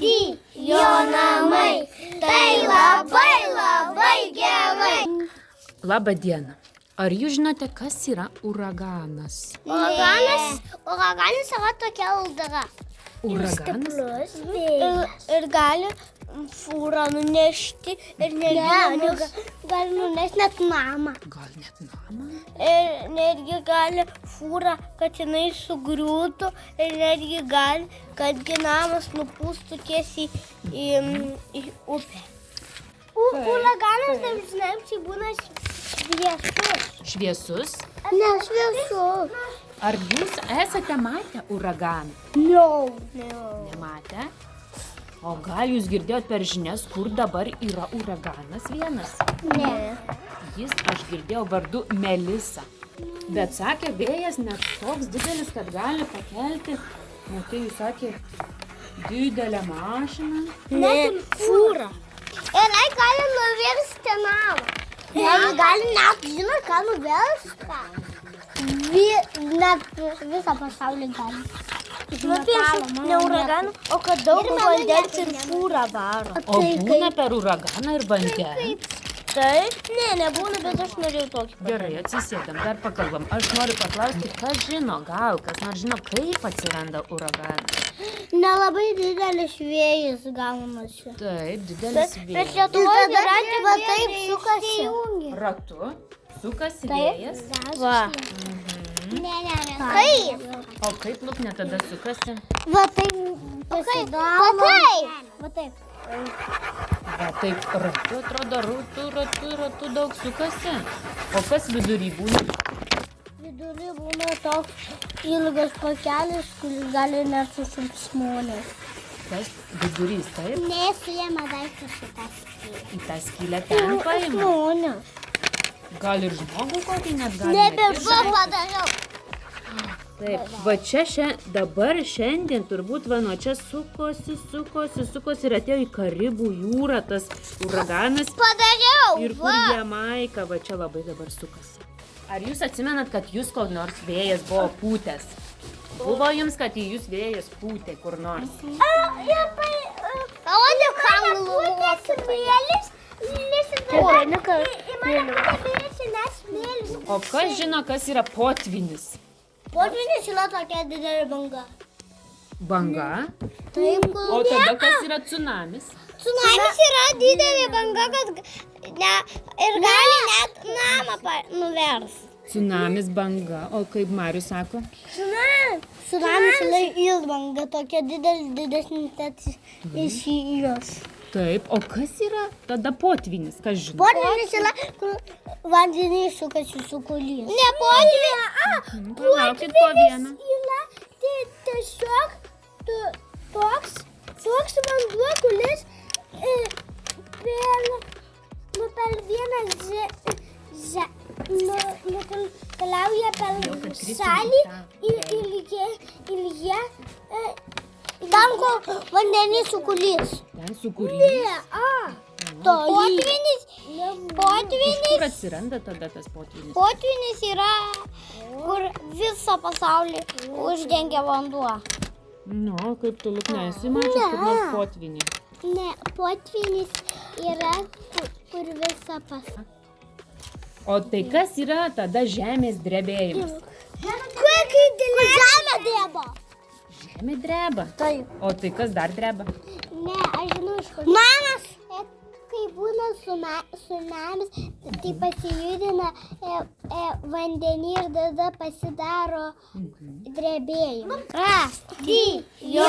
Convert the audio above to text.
jo namai. Tai labai labai gerai. Labą dieną. Ar jūs žinote, kas yra uraganas? Uraganas yra tokia audra. Uraganas? Ir gali fūrą nunešti ir gali nunešti net namą. Gal net namą? Ir netgi gali fūrą, kad jinai sugriūtų ir netgi gali, kadgi namas nupūstų tiesiai į upę. Uraganas dažniausiai būna šviesus. Šviesus? Ne, šviesus. Ar jūs esate matę uraganą? Nematę? O gal jūs girdėjot per žinias, kur dabar yra uraganas vienas? Ne. Jis, aš girdėjau, vardu Melisa. Bet sakė, vėjas net toks didelis, kad gali pakelti, tai jūs sakė, didelę mašiną. Ne, fūrą. Ir jai gali nuvirsti namą. Gali net, žinot, ką nuvirsti? Net visą pasaulį gali. Ne uraganą, o kad daug vandens ir fūrą varo. O būna per uraganą ir vandens? Taip? Ne, nebūna, bet aš norėjau tokį. Gerai, atsisėdam, dar pakalbam. Aš noriu paklausti, kas žino, gal kas nors žino, kaip atsiranda uraganas. Nelabai didelis vėjas gaunasi. Taip, didelis Bet vėjas. Lietuvoje ratė va taip sukasi. Ratu, sukasi vėjas. Va. Kaip? O kaip lūpnė tada sukasi? Va taip pasidaro. Va taip. Va taip ratu, atrodo, ratu daug sukasi. O kas vidury būna? Vidury būna toks ilgas pakelis, kuris gali net sušumpti žmonės. Kas vidurys, taip? Nesujama daiktas į tą skylę. Į tą skylę ten paima? Žmonės. Gal ir žmogų kokį net gali? Nebežu padariau. Taip, va čia dabar šiandien turbūt va nuo čia sukosi ir atėjo į Karibų jūrą tas uraganas. Padariau, Ir kur Jamaika, va čia labai dabar sukasi. Ar jūs atsimenat, kad jūs kol nors vėjas buvo pūtęs? Buvo jums, kad į jūs vėjas pūtė kur nors? Parodė, kam pūtė smėlis. O kas žino, kas yra potvynis? Potvynis yra tokia didelė banga. Banga? Taip, O tada kas yra tsunamis? Tsunamis yra didelė banga, kad ir gali net namą nuversti. Tsunamis banga. O kaip Marius sako? Tsunamis yra ilbanga, tokia didesnė iš jos. Taip, o kas yra tada potvynis? Kas žino? Potvynis yra, kur vandenį sukasi sukulys. Ne potvynis. Palaukit po vieną. Yra tiesiog toks vanduo, kuris per vieną keliauja per šalį ir jie ten, kur vandenys sukulys. Ten sukurys. Potvynis. Kur atsiranda tada tas potvynis? Potvynis yra, kur visą pasaulį uždengia vanduo. Nu, kaip tu lūpne, esi mačius kaip nors potvynį? Ne, potvynis yra, kur visą pasaulį. O tai kas yra tada žemės drebėjimas? Kai žemė dreba. Žemė dreba? Taip. O tai kas dar dreba? Ne, aš žinau iš kur. Namas. Kai būna tsunamis, tai pasijudina vandenį ir tada pasidaro drebėjimas. Jo